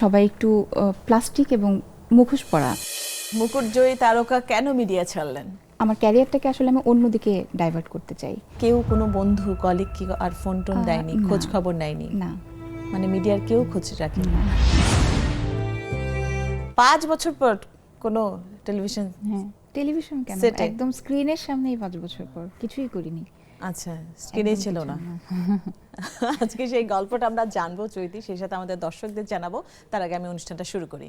সবাই একটু প্লাস্টিক এবং মুখোশ পরা। মুকুটজয়ী তারকা কেন মিডিয়া ছাড়লেন? আমার ক্যারিয়ারটাকে আসলে আমি অন্যদিকে ডাইভার্ট করতে চাই। কেউ কোনো বন্ধু কলিগ কি আর ফোন টোন দেয়নি, না। খোঁজ খবর নেয়নি? না। মানে মিডিয়ার কেউ খোঁজ রাখে না। 5 বছর পর কোনো টেলিভিশন? হ্যাঁ, টেলিভিশন কেন, সেটে? একদম স্ক্রিনের সামনেই 5 বছর পর কিছুই করিনি। আচ্ছা, স্ক্রিনে একদম ছিল কিছু না। আজকে সেই গল্পটা আমরা জানবো চৈতি, সেই সাথে আমাদের দর্শকদের জানাবো। তার আগে আমি অনুষ্ঠানটা শুরু করি।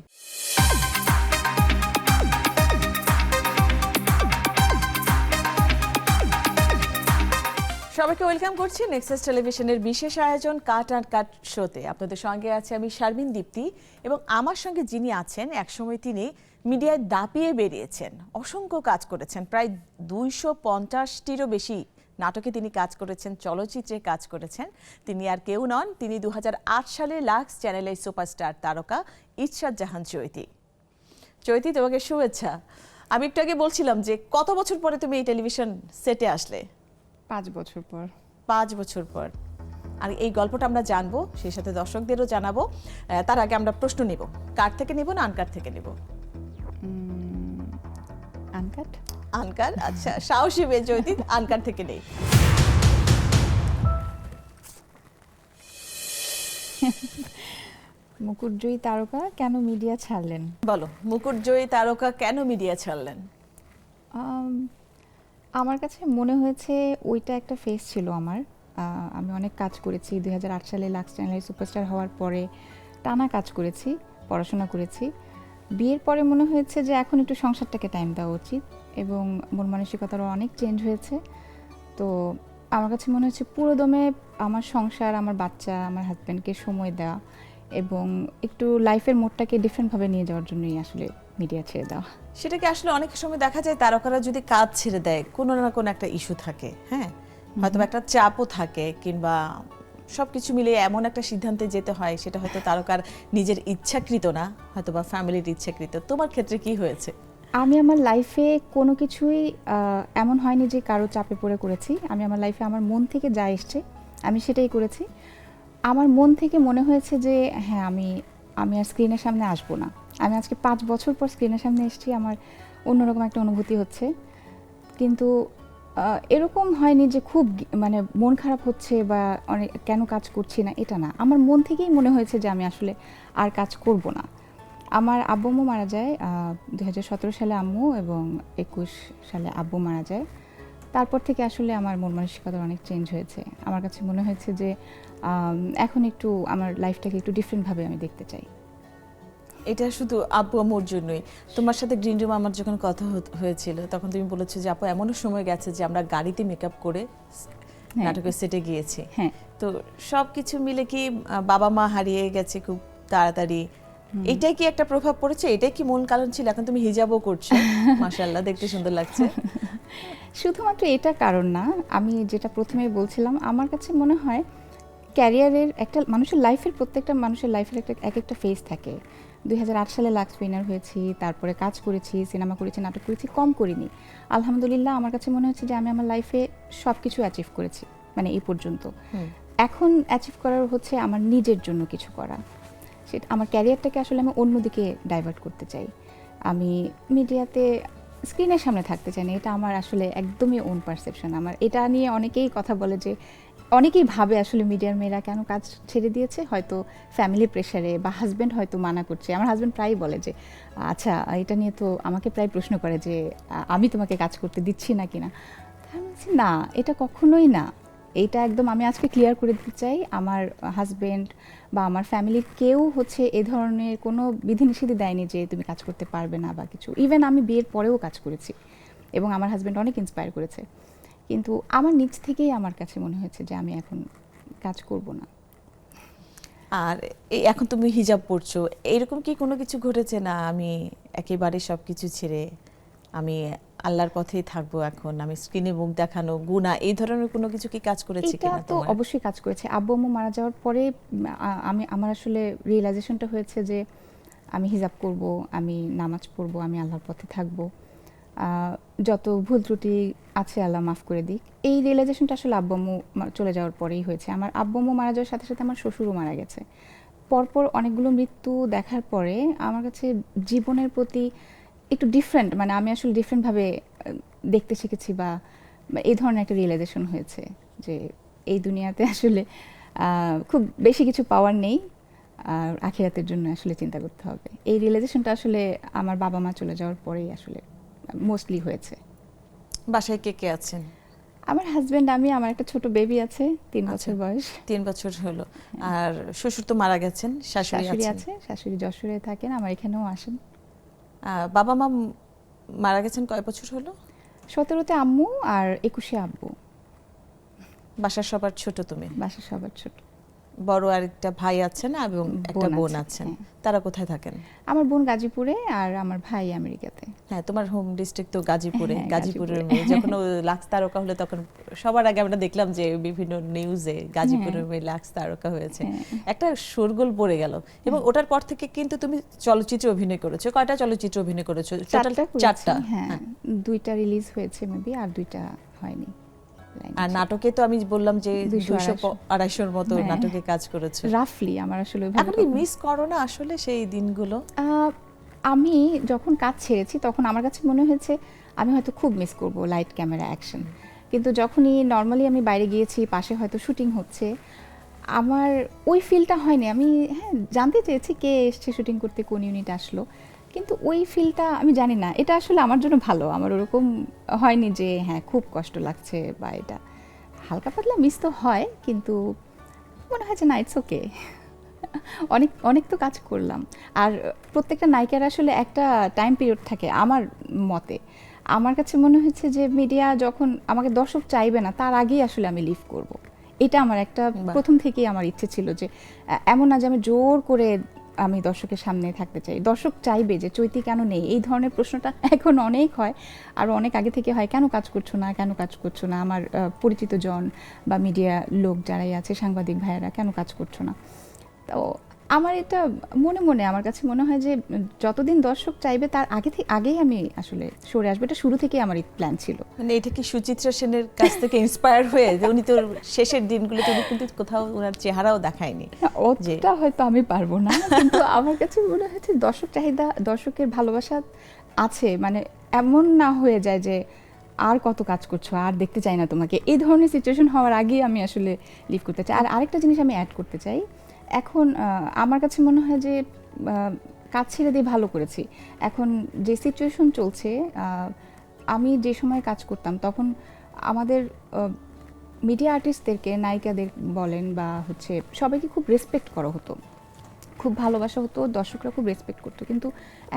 সবাইকে ওয়েলকাম করছি নেক্সাস টেলিভিশনের বিশেষ আয়োজন কাট অ্যান্ড কাট শোতে। আপনাদের সঙ্গে আছে আমি শারমিন দীপ্তি, এবং আমার সঙ্গে যিনি আছেন, একসময় তিনি মিডিয়ায় দাপিয়ে বেরিয়েছেন, অসংখ্য কাজ করেছেন, প্রায় 250টিরও বেশি নাটকে তিনি কাজ করেছেন, চলচ্চিত্রে কাজ করেছেন। তিনি আর কেউ নন, তিনি 2008 সালে লাক্স চ্যানেলের সুপারস্টার তারকা ইরশাদ জাহান চৈতি। চৈতি, তোমাকে শুভেচ্ছা। আমি একটু আগে বলছিলাম যে কত বছর পরে তুমি এই টেলিভিশন সেটে আসলে? 5 বছর পর। 5 বছর পর। আর এই গল্পটা আমরা জানবো, সেই সাথে দর্শকদেরও জানাবো। তার আগে আমরা প্রশ্ন নিব, কাট থেকে নিব না আনকাট থেকে নিব? আনকাট। আনকাট, আচ্ছা, সাহসী মেয়ে চৈতি, আনকাট থেকে নেই। মুকুটজয়ী তারকা কেন মিডিয়া ছাড়লেন? বলো, মুকুটজয়ী তারকা কেন মিডিয়া ছাড়লেন? আমার কাছে মনে হয়েছে ওইটা একটা ফেস ছিল আমার। আমি অনেক কাজ করেছি 2008 সালে লাক্স চ্যানেলের সুপারস্টার হওয়ার পরে, টানা কাজ করেছি, পড়াশোনা করেছি। বিয়ের পরে মনে হয়েছে যে এখন একটু সংসারটাকে টাইম দেওয়া উচিত, এবং মন মানসিকতারও অনেক চেঞ্জ হয়েছে। তো আমার কাছে মনে হচ্ছে পুরোদমে আমার সংসার, আমার বাচ্চা, আমার হাজব্যান্ডকে সময় দেওয়া এবং একটু লাইফের মোডটাকে ডিফারেন্টভাবে নিয়ে যাওয়ার জন্যই আসলে মিডিয়া ছেড়ে দেওয়া। সেটাকে আসলে অনেক সময় দেখা যায় তারকারা যদি কাজ ছেড়ে দেয়, কোনো না কোনো একটা ইস্যু থাকে, হ্যাঁ, হয়তো একটা চাপও থাকে, কিংবা সবকিছু মিলিয়ে এমন একটা সিদ্ধান্তে যেতে হয়, সেটা হয়তো তারকার নিজের ইচ্ছাকৃত না, হয়তো বা ফ্যামিলির ইচ্ছাকৃত। তোমার ক্ষেত্রে কি হয়েছে? আমি আমার লাইফে কোনো কিছুই এমন হয়নি যে কারো চাপে পড়ে করেছি। আমি আমার লাইফে আমার মন থেকে যা এসছে আমি সেটাই করেছি। আমার মন থেকে মনে হয়েছে যে হ্যাঁ, আমি আর স্ক্রিনের সামনে আসবো না। আমি আজকে 5 বছর পর স্ক্রিনের সামনে এসেছি, আমার অন্যরকম একটা অনুভূতি হচ্ছে। কিন্তু এরকম হয়নি যে খুব মানে মন খারাপ হচ্ছে বা অনেক কেন কাজ করছি না, এটা না। আমার মন থেকেই মনে হয়েছে যে আমি আসলে আর কাজ করব না। আমার আব্বু আম্মু মারা যায় 2017 সালে আম্মু, এবং 21 সালে আব্বু মারা যায়। তারপর থেকে আসলে আমার মন মানসিকতা অনেক চেঞ্জ হয়েছে। আমার কাছে মনে হয়েছে যে এখন একটু আমার লাইফটাকে একটু ডিফারেন্টভাবে আমি দেখতে চাই। এটা শুধু আপু আম্মুর জন্যই? তোমার সাথে গ্রিন রুম আমার যখন কথা হয়েছিল, তখন তুমি বলেছো যে আপু এমনও সময় গেছে যে আমরা গাড়িতে মেকআপ করে নাটকের সেটে গিয়েছি। হ্যাঁ। তো সব কিছু মিলে কি বাবা মা হারিয়ে গেছে খুব তাড়াতাড়ি, এটাই কি একটা প্রভাব পড়েছে? এটাই কি মূল কারণ ছিল? এখন তুমি হিজাবও করছো, মাশাআল্লাহ, দেখতে সুন্দর লাগছে। শুধুমাত্র এটা কারণ না, আমি যেটা প্রথমেই বলছিলাম, আমার কাছে মনে হয় ক্যারিয়ারের একটা মানুষের লাইফের, প্রত্যেকটা মানুষের লাইফের এক একটা ফেজ থাকে। 2008 সালে লাক্স উইনার হয়েছি, তারপরে কাজ করেছি, সিনেমা করেছি, নাটক করেছি, কম করিনি। আলহামদুলিল্লাহ, আমার কাছে মনে হচ্ছে যে আমি আমার লাইফে সব কিছু অ্যাচিভ করেছি, মানে এই পর্যন্ত। এখন অ্যাচিভ করার হচ্ছে আমার নিজের জন্য কিছু করা। সেটা আমার ক্যারিয়ারটাকে আসলে আমি অন্যদিকে ডাইভার্ট করতে চাই। আমি মিডিয়াতে স্ক্রিনের সামনে থাকতে চাই না, এটা আমার আসলে একদমই ওন পারসেপশন। আমার এটা নিয়ে অনেকেই কথা বলে যে, অনেকেই ভাবে আসলে মিডিয়ার মেয়েরা কেন কাজ ছেড়ে দিয়েছে, হয়তো ফ্যামিলি প্রেশারে বা হাজব্যান্ড হয়তো মানা করছে। আমার হাজব্যান্ড প্রায়ই বলে যে আচ্ছা, এটা নিয়ে তো আমাকে প্রায় প্রশ্ন করে যে আমি তোমাকে কাজ করতে দিচ্ছি না কিনা। আমি বলছি না, এটা কখনোই না। এইটা একদম আমি আজকে ক্লিয়ার করে দিতে চাই, আমার হাজব্যান্ড বা আমার ফ্যামিলির কেউ হচ্ছে এ ধরনের কোনো বিধিনিষেধই দেয়নি যে তুমি কাজ করতে পারবে না বা কিছু। ইভেন আমি বিয়ের পরেও কাজ করেছি এবং আমার হাজব্যান্ড অনেক ইন্সপায়ার করেছে। কিন্তু আমার নিজ থেকেই আমার কাছে মনে হয়েছে যে আমি এখন কাজ করব না। আর এখন তুমি হিজাব পড়ছো, এরকম কি কোনো কিছু ঘটেছে না আমি একেবারে সবকিছু ছেড়ে আমি আল্লাহর পথেই থাকবো, এখন আমি স্ক্রিনে মুখ দেখানো গুনাহ, এই ধরনের কোনো কিছু কি কাজ করেছে এটা কিনা তো তোমার? অবশ্যই কাজ করেছে। আব্বু আম্মু মারা যাওয়ার পরে আমার আসলে রিয়েলাইজেশনটা হয়েছে যে আমি হিজাব করব, আমি নামাজ পড়ব, আমি আল্লাহর পথে থাকব। যত ভুল ত্রুটি আছে আল্লাহ মাফ করে দিক। এই রিয়েলাইজেশনটা আসলে আব্বু আম্মু চলে যাওয়ার পরেই হয়েছে। আমার আব্বু আম্মু মারা যাওয়ার সাথে সাথে আমার শ্বশুরও মারা গেছে। পরপর অনেকগুলো মৃত্যু দেখার পরে আমার কাছে জীবনের প্রতি একটু ডিফারেন্ট, মানে আমি আসলে ডিফারেন্টভাবে দেখতে শিখেছি বা এই ধরনের একটা রিয়েলাইজেশন হয়েছে যে এই দুনিয়াতে আসলে খুব বেশি কিছু পাওয়ার নেই, আর আখিরাতের জন্য আসলে চিন্তা করতে হবে। এই রিয়েলাইজেশনটা আসলে আমার বাবা মা চলে যাওয়ার পরেই আসলে মোস্টলি হয়েছে। বাসায় কে কে আছেন? আমার হাজবেন্ড, আমি, আমার একটা ছোট বেবি আছে 3 আচ্ছা। বছর বয়স। 3 বছর হলো। আর শ্বশুর তো মারা গেছেন, শাশুড়ি শাশুড়ি আছেন। আছে, শাশুড়ি যশোরে থাকেন, আমার এখানেও আসেন। বাবা মা মারা গেছেন কয় বছর হলো? 17তে আম্মু আর 21-এ আব্বু। বাসার সবার ছোট তুমি? বাসা সবার ছোট। বড় আরেকটা ভাই আছেন এবং একটা বোন আছে, আছেন। হ্যাঁ। তারা কোথায় থাকেন? আমার বোন গাজীপুরে আর আমার ভাই আমেরিকাতে। হ্যাঁ, তোমার হোম ডিস্ট্রিক্ট তো গাজীপুরে। হ্যাঁ, গাজীপুরের গাজীপুরে। মেয়ে যখন ও লাক্স তারকা হলো তখন সবার আগে আমরা দেখলাম যে বিভিন্ন নিউজে গাজীপুরের মেয়ে লাক্স তারকা হয়েছে। হ্যাঁ। একটা শোরগোল পড়ে গেল এবং ওটার পর থেকে কিন্তু তুমি চলচ্চিত্রে অভিনয় করেছো। কয়টা চলচ্চিত্র অভিনয় করেছো? টোটাল 4টা। হ্যাঁ, 2টা রিলিজ হয়েছে মেবি, আর 2টা হয়নি। আর নাটকে তো আমি বললাম যে 200-250 মতো হ্যাঁ। নাটকে কাজ করেছো। রাফলি আমার আসলে এখন কি মিস করো না আসলে সেই দিনগুলো? আমি যখন কাজ ছেড়েছি তখন আমার কাছে মনে হয়েছে আমি হয়তো খুব মিস করব লাইট ক্যামেরা অ্যাকশন, কিন্তু যখনই নর্মালি আমি বাইরে গিয়েছি, পাশে হয়তো শুটিং হচ্ছে, আমার ওই ফিলটা হয়নি। আমি হ্যাঁ জানতে চেয়েছি কে এসছে শুটিং করতে, কোন ইউনিট আসলো, কিন্তু ওই ফিলটা আমি জানি না, এটা আসলে আমার জন্য ভালো। আমার ওরকম হয়নি যে হ্যাঁ খুব কষ্ট লাগছে বা এটা, হালকা পাতলা মিস তো হয়, কিন্তু মনে হয় যে না, ইটস ওকে। অনেক অনেক তো কাজ করলাম। আর প্রত্যেকটা নায়িকার আসলে একটা টাইম পিরিয়ড থাকে আমার মতে। আমার কাছে মনে হচ্ছে যে মিডিয়া যখন আমাকে দর্শক চাইবে না তার আগেই আসলে আমি লিভ করব। এটা আমার একটা প্রথম থেকেই আমার ইচ্ছে ছিল যে এমন না যে আমি জোর করে আমি দর্শকের সামনে থাকতে চাই। দর্শক চাইবে যে চৈতি কেন নেই, এই ধরনের প্রশ্নটা এখন অনেক হয়, আর অনেক আগে থেকে হয়, কেন কাজ করছো না, কেন কাজ করছো না, আমার পরিচিত জন বা মিডিয়া লোক যারাই আছে, সাংবাদিক ভাইয়েরা, কেন কাজ করছো না। তো আমার এটা মনে মনে আমার কাছে মনে হয় যে যতদিন দর্শক চাইবে তার আগেই আমি আসলে সরে আসবো। এটা শুরু থেকেই আমার প্ল্যান ছিল। মানে এটা কি সুচিত্রা সেনের কাছ থেকে ইন্সপায়ার হয়ে যে উনি তো শেষের দিনগুলোতে উনি কিন্তু কোথাও ওনার চেহারাও দেখায়নি? ওটা হয়তো আমি পারবো না, কিন্তু আমার কাছে মনে হচ্ছে দর্শক চাহিদা, দর্শকের ভালোবাসা আছে, মানে এমন না হয়ে যায় যে আর কত কাজ করছো, আর দেখতে চাই না তোমাকে, এই ধরনের সিচুয়েশন হওয়ার আগেই আমি আসলে লিভ করতে চাই। আর আরেকটা জিনিস আমি অ্যাড করতে চাই, এখন আমার কাছে মনে হয় যে কাজ ছেড়ে দিয়ে ভালো করেছি। এখন যে সিচুয়েশন চলছে, আমি যে সময় কাজ করতাম তখন আমাদের মিডিয়া আর্টিস্টদেরকে, নায়িকাদের বলেন বা হচ্ছে সবাইকে খুব রেসপেক্ট করা হতো, খুব ভালোবাসা হতো, দর্শকরা খুব রেসপেক্ট করতো, কিন্তু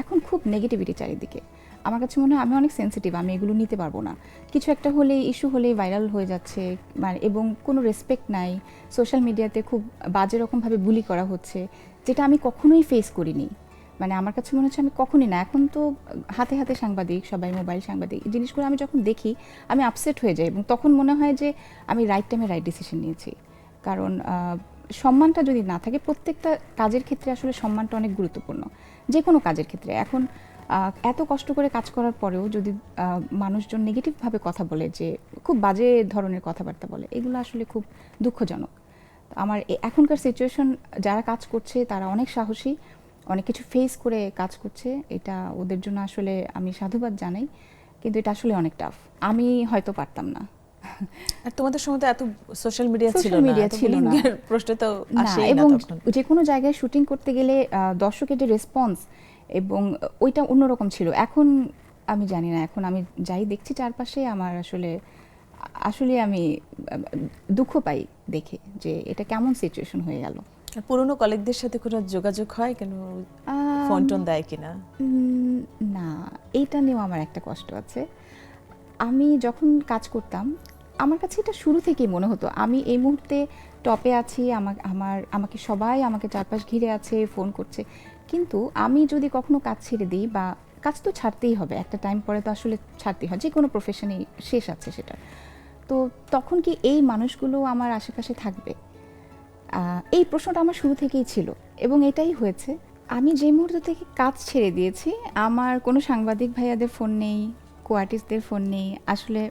এখন খুব নেগেটিভিটি চারিদিকে। আমার কাছে মনে হয় আমি অনেক সেন্সিটিভ, আমি এগুলো নিতে পারবো না। কিছু একটা হলেই, ইস্যু হলেই ভাইরাল হয়ে যাচ্ছে, মানে এবং কোনো রেসপেক্ট নাই। সোশ্যাল মিডিয়াতে খুব বাজে রকমভাবে বুলি করা হচ্ছে, যেটা আমি কখনোই ফেস করিনি। মানে আমার কাছে মনে হচ্ছে আমি কখনই না, এখন তো হাতে হাতে সাংবাদিক, সবাই মোবাইল সাংবাদিক, এই জিনিসগুলো আমি যখন দেখি আমি আপসেট হয়ে যাই, এবং তখন মনে হয় যে আমি রাইট টাইমে রাইট ডিসিশন নিয়েছি। কারণ সম্মানটা যদি না থাকে, প্রত্যেকটা কাজের ক্ষেত্রে আসলে সম্মানটা অনেক গুরুত্বপূর্ণ, যে কোনো কাজের ক্ষেত্রে। এখন এত কষ্ট করে কাজ করার পরেও যদি মানুষজন নেগেটিভভাবে কথা বলে, যে খুব বাজে ধরনের কথাবার্তা বলে, এগুলো আসলে খুব দুঃখজনক। আমার এখনকার সিচুয়েশন, যারা কাজ করছে তারা অনেক সাহসী, অনেক কিছু ফেস করে কাজ করছে, এটা ওদের জন্য আসলে আমি সাধুবাদ জানাই, কিন্তু এটা আসলে অনেক টাফ। আমি হয়তো পারতাম না। আর তোমাদের সময় তো এত সোশ্যাল মিডিয়া ছিল সোশ্যাল না, মিডিয়া এত ছিল না, bullying-এর প্রশ্ন তো আসেই না এবং তখন। যে কোনো জায়গায় শুটিং করতে গেলে দর্শকের যে রেসপন্স, এবং ওইটা অন্যরকম ছিল। এখন আমি জানি না, এখন আমি যাই দেখছি চারপাশে, আমার আসলে আসলে আমি দুঃখ পাই দেখে যে এটা কেমন সিচুয়েশন হয়ে গেল। আর পুরনো কলিগদের সাথে কোনো যোগাযোগ হয় কেন, ফোন টোন দেয় কিনা? না, এইটা নিয়েও আমার একটা কষ্ট আছে। আমি যখন কাজ করতাম, আমার কাছে এটা শুরু থেকেই মনে হতো আমি এই মুহূর্তে টপে আছি, আমাকে সবাই, আমাকে চারপাশ ঘিরে আছে, ফোন করছে, কিন্তু আমি যদি কখনো কাজ ছেড়ে দিই, বা কাজ তো ছাড়তেই হবে, একটা টাইম পরে তো আসলে ছাড়তেই হয়, যে কোনো প্রফেশনেই শেষ আছে সেটা, তো তখন কি এই মানুষগুলো আমার আশেপাশে থাকবে? এই প্রশ্নটা আমার শুরু থেকেই ছিল, এবং এটাই হয়েছে। আমি যে মুহূর্ত থেকে কাজ ছেড়ে দিয়েছি, আমার কোনো সাংবাদিক ভাইয়াদের ফোন নেই, কো আর্টিস্টদের ফোন নেই। আসলে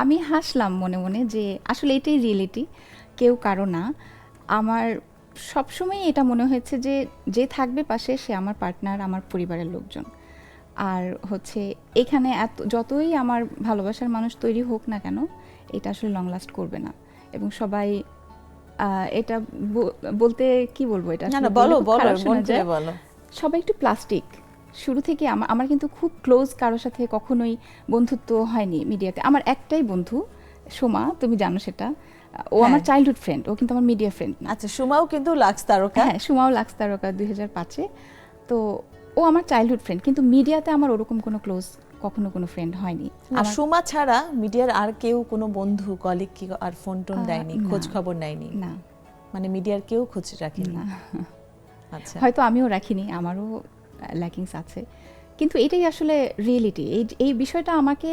আমি হাসলাম মনে মনে যে আসলে এটাই রিয়েলিটি, কেউ কারো না। আমার সবসময় এটা মনে হয়েছে যে যে থাকবে পাশে সে আমার পার্টনার, আমার পরিবারের লোকজন। আর হচ্ছে এখানে যতই আমার ভালোবাসার মানুষ তৈরি হোক না কেন, এটা আসলে লং লাস্ট করবে না। এবং সবাই এটা বলতে কি বলবো, এটা না আসলে না, বললে বলো খুব বলো, খারাপ মন শোনা খুলে যায়। বলো। সবাই একটু প্লাস্টিক। শুরু থেকে আমার কিন্তু খুব ক্লোজ কারোর সাথে কখনোই বন্ধুত্ব হয়নি মিডিয়াতে। আমার একটাই বন্ধু সোমা, তুমি জানো সেটা। ও আমার হ্যাঁ। চাইল্ডহুড ফ্রেন্ড, ও কিন্তু আমার মিডিয়া ফ্রেন্ড না। আচ্ছা, সুমাও কিন্তু লাক্স তারকা। হ্যাঁ, সুমাও লাক্স তারকা 2005-এ। তো ও আমার চাইল্ডহুড ফ্রেন্ড, কিন্তু মিডিয়াতে আমার ওরকম কোনো ক্লোজ কখনো কোনো ফ্রেন্ড হয়নি। না, সুমা ছাড়া মিডিয়ার আর কেউ কোনো বন্ধু কলিগ কি আর ফোন টোন দেয়নি, না। খোঁজ খবর নেয়নি? না, মানে মিডিয়ার কেউ খোঁজ রাখেনি? না। আচ্ছা। হয়তো আমিও রাখিনি, আমারও ল্যাকিংস আছে। কিন্তু এটাই আসলে রিয়েলিটি। এই বিষয়টা আমাকে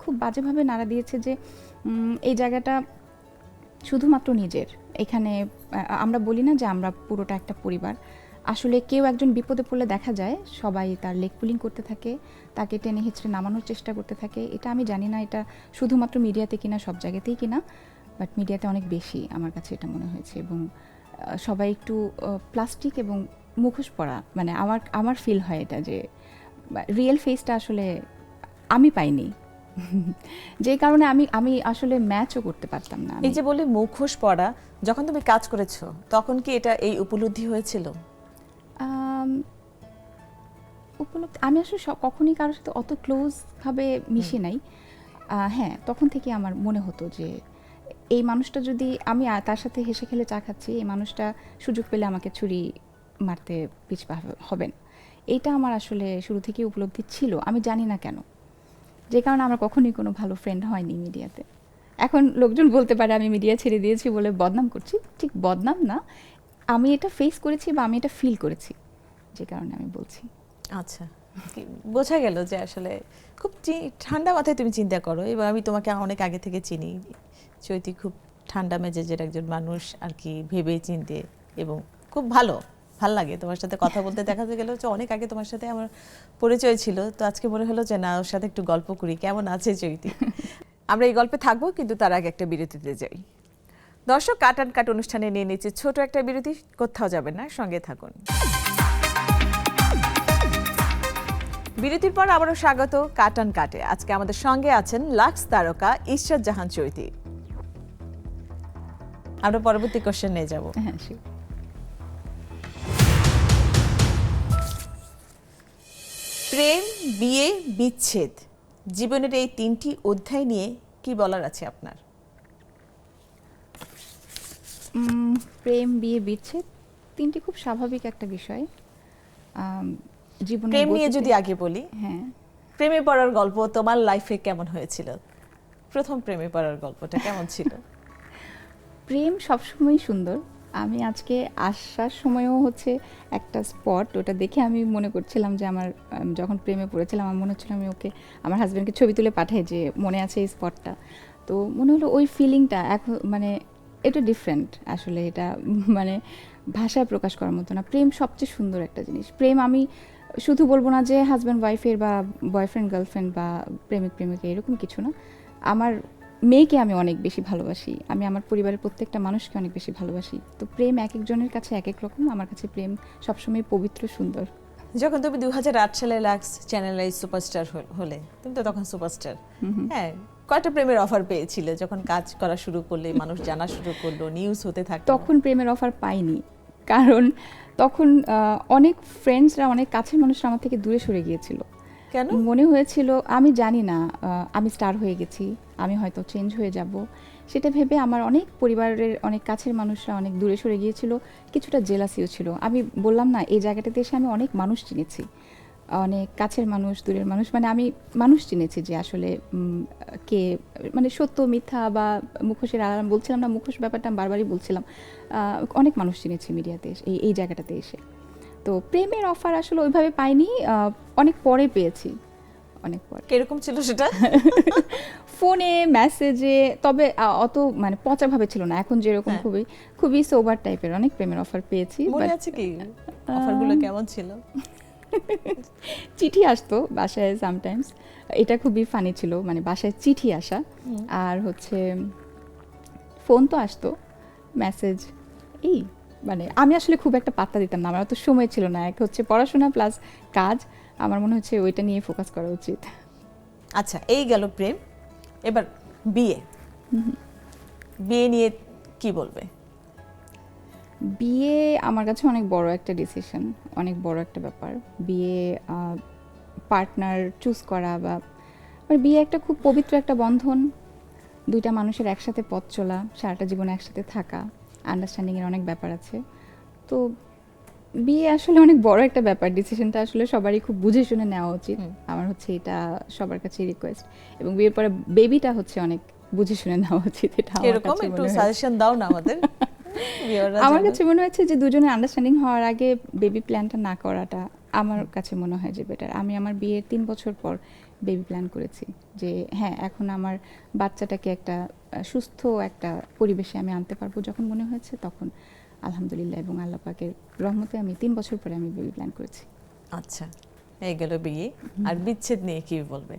খুব বাজেভাবে নাড়া দিয়েছে যে এই জায়গাটা শুধুমাত্র নিজের। এখানে আমরা বলি না যে আমরা পুরোটা একটা পরিবার। আসলে কেউ একজন বিপদে পড়লে দেখা যায় সবাই তার লেগ পুলিং করতে থাকে, তাকে টেনে হিচড়ে নামানোর চেষ্টা করতে থাকে। এটা আমি জানি না এটা শুধুমাত্র মিডিয়াতে কিনা, সব জায়গাতেই কিনা, বাট মিডিয়াতে অনেক বেশি আমার কাছে এটা মনে হয়েছে। এবং সবাই একটু প্লাস্টিক এবং মুখোশ পরা, মানে আমার ফিল হয় এটা যে রিয়েল ফেসটা আসলে আমি পাইনি। যে কারণে আমি আসলে ম্যাচও করতে পারতাম না। এই যে বলে মুখোশ পড়া, যখন তুমি কাজ করেছো তখন কি এটা এই উপলব্ধি হয়েছিল? উপলব্ধি, আমি আসলে কখনোই কারোর সাথে অত ক্লোজ ভাবে মিশি নাই। হ্যাঁ, তখন থেকে আমার মনে হতো যে এই মানুষটা যদি আমি তার সাথে হেসে খেলে চা খাচ্ছি, এই মানুষটা সুযোগ পেলে আমাকে ছুরি মারতে পিছপা হবেন। এইটা আমার আসলে শুরু থেকে উপলব্ধি ছিল, আমি জানি না কেন। যে কারণে আমার কখনোই কোনো ভালো ফ্রেন্ড হয়নি মিডিয়াতে। এখন লোকজন বলতে পারে আমি মিডিয়া ছেড়ে দিয়েছি বলে বদনাম করছি। ঠিক বদনাম না, আমি এটা ফেস করেছি বা আমি এটা ফিল করেছি, যে কারণে আমি বলছি। আচ্ছা, বোঝা গেল যে আসলে খুব ঠান্ডা মাথায় তুমি চিন্তা করো, এবং আমি তোমাকে অনেক আগে থেকে চিনি। চৈতি খুব ঠান্ডা মেজাজের একজন মানুষ আর কি, ভেবে চিনতে, এবং খুব ভাল লাগে তোমার সাথে কথা বলতে। দেখা গেল যে অনেক আগে তোমার সাথে আমার পরিচয় ছিল, তো আজকে মনে হলো যে না, ওর সাথে একটু গল্প করি। কেমন আছে চৈতি? আমরা এই গল্পে থাকবো, কিন্তু তার আগে একটা বিরতিতে যাই। দর্শক, কাট অ্যান্ড কাট অনুষ্ঠানে নিয়ে নিচ্ছে ছোট একটা বিরতি। কোথাও যাবেন না, সঙ্গে থাকুন। বিরতির পর আবারও স্বাগত কাট অ্যান্ড কাটে। আজকে আমাদের সঙ্গে আছেন লাক্স তারকা ইশরাত জাহান চৈতি। আমরা পরবর্তী কোশ্চেন নিয়ে যাব। হ্যাঁ, sure. প্রেম, বিয়ে, বিচ্ছেদ, জীবনের এই তিনটি অধ্যায় নিয়ে কি বলার আছে আপনার? প্রেম, বিয়ে, বিচ্ছেদ তিনটি খুব স্বাভাবিক একটা বিষয় জীবনে। প্রেম নিয়ে যদি আগে বলি, হ্যাঁ, প্রেমে পড়ার গল্প তোমার লাইফে কেমন হয়েছিল? প্রথম প্রেমে পড়ার গল্পটা কেমন ছিল? প্রেম সবসময় সুন্দর। আমি আজকে আসার সময়ও হচ্ছে একটা স্পট, ওটা দেখে আমি মনে করছিলাম যে আমার যখন প্রেমে পড়েছিলাম আমার মনে হচ্ছিল আমি ওকে, আমার হাজব্যান্ডকে ছবি তুলে পাঠাই যে মনে আছে এই স্পটটা। তো মনে হলো ওই ফিলিংটা এখন মানে এটা ডিফারেন্ট আসলে। এটা মানে ভাষায় প্রকাশ করার মতো না। প্রেম সবচেয়ে সুন্দর একটা জিনিস। প্রেম আমি শুধু বলবো না যে হাজব্যান্ড ওয়াইফের বা বয়ফ্রেন্ড গার্লফ্রেন্ড বা প্রেমিক প্রেমিকা এরকম কিছু না। আমার মেয়েকে আমি অনেক বেশি ভালোবাসি, আমি আমার পরিবারের প্রত্যেকটা মানুষকে অনেক বেশি ভালোবাসি। তো প্রেম এক একজনের কাছে এক এক রকম। আমার কাছে প্রেম সবসময় পবিত্র, সুন্দর। যখন তুমি 2008 সালে লাক্স চ্যানেলে সুপারস্টার হলে, তুমি তো তখন সুপারস্টার, হ্যাঁ, কয়টা প্রেমের অফার পেয়েছিলে যখন কাজ করা শুরু করলে, মানুষ জানা শুরু করলো, নিউজ হতে থাকলো? তখন প্রেমের অফার পাইনি, কারণ তখন অনেক ফ্রেন্ডসরা, অনেক কাছের মানুষরা আমার থেকে দূরে সরে গিয়েছিল। কেন? মনে হয়েছিল আমি জানি না, আমি স্টার হয়ে গেছি, আমি হয়তো চেঞ্জ হয়ে যাব, সেটা ভেবে আমার অনেক পরিবারের অনেক কাছের মানুষরা অনেক দূরে সরে গিয়েছিল। কিছুটা জেলাসিও ছিল। আমি বললাম না, এই জায়গাটাতে এসে আমি অনেক মানুষ চিনেছি, অনেক কাছের মানুষ, দূরের মানুষ, মানে আমি মানুষ চিনেছি যে আসলে কে মানে সত্য মিথ্যা বা মুখোশের আড়াল। বলছিলাম না, মুখোশ ব্যাপারটা আমি বারবারই বলছিলাম। অনেক মানুষ চিনেছি মিডিয়াতে এই জায়গাটাতে এসে। তো প্রেমের অফার আসলে ওইভাবে পাইনি, অনেক পরে পেয়েছি, অনেক পরে। কিরকম ছিল সেটা? ফোনে, মেসেজে, তবে অত মানে পচাভাবে ছিল না। এখন যেরকম খুবই খুবই সোবার টাইপের অনেক প্রেমের অফার পেয়েছি। মনে আছে কি অফারগুলো কেমন ছিল? চিঠি আসতো বাসায় সামটাইমস, এটা খুবই ফানি ছিল, মানে বাসায় চিঠি আসা। আর হচ্ছে ফোন তো আসতো, মেসেজ, এই মানে আমি আসলে খুব একটা পাত্তা দিতাম না, আমার অত সময় ছিল না। এক হচ্ছে পড়াশোনা প্লাস কাজ, আমার মনে হচ্ছে ওইটা নিয়ে ফোকাস করা উচিত। আচ্ছা, এই গেল প্রেম, এবার বিয়ে। বিয়ে নিয়ে কি বলবে? বিয়ে আমার কাছে অনেক বড় একটা ডিসিশন, অনেক বড় একটা ব্যাপার। বিয়ে পার্টনার চুজ করা বা মানে বিয়ে একটা খুব পবিত্র একটা বন্ধন, দুইটা মানুষের একসাথে পথ চলা, সারাটা জীবন একসাথে থাকা, আন্ডারস্ট্যান্ডিংয়ের অনেক ব্যাপার আছে। তো বিয়ে আসলে অনেক বড় একটা ব্যাপার, ডিসিশনটা আসলে সবারই খুব বুঝে শুনে নেওয়া উচিত। আমার হচ্ছে এটা সবার কাছে রিকোয়েস্ট, এবং বিয়ের পরে বেবিটা হচ্ছে অনেক বুঝে শুনে নেওয়া উচিত, এটা আমার এরকম কাছে একটু মনে হয়। সাজেশন দাও না আমাদের। আমার কাছে মনে হচ্ছে যে দুজনের আন্ডারস্ট্যান্ডিং হওয়ার আগে বেবি প্ল্যানটা না করাটা আমার কাছে মনে হয় যে বেটার। আমি আমার বিয়ের 3 বছর পর বেবি প্ল্যান করেছি যে হ্যাঁ, এখন আমার বাচ্চাটাকে একটা সুস্থ একটা পরিবেশে আমি আনতে পারবো। যখন মনে হয়েছে তখন আলহামদুলিল্লাহ এবং আল্লাহ পাকের রহমতে আমি 3 বছর পরে আমি বেবি প্ল্যান করেছি। আচ্ছা, এই গেল বিয়ে। আর বিচ্ছেদ নিয়ে কি বলবে?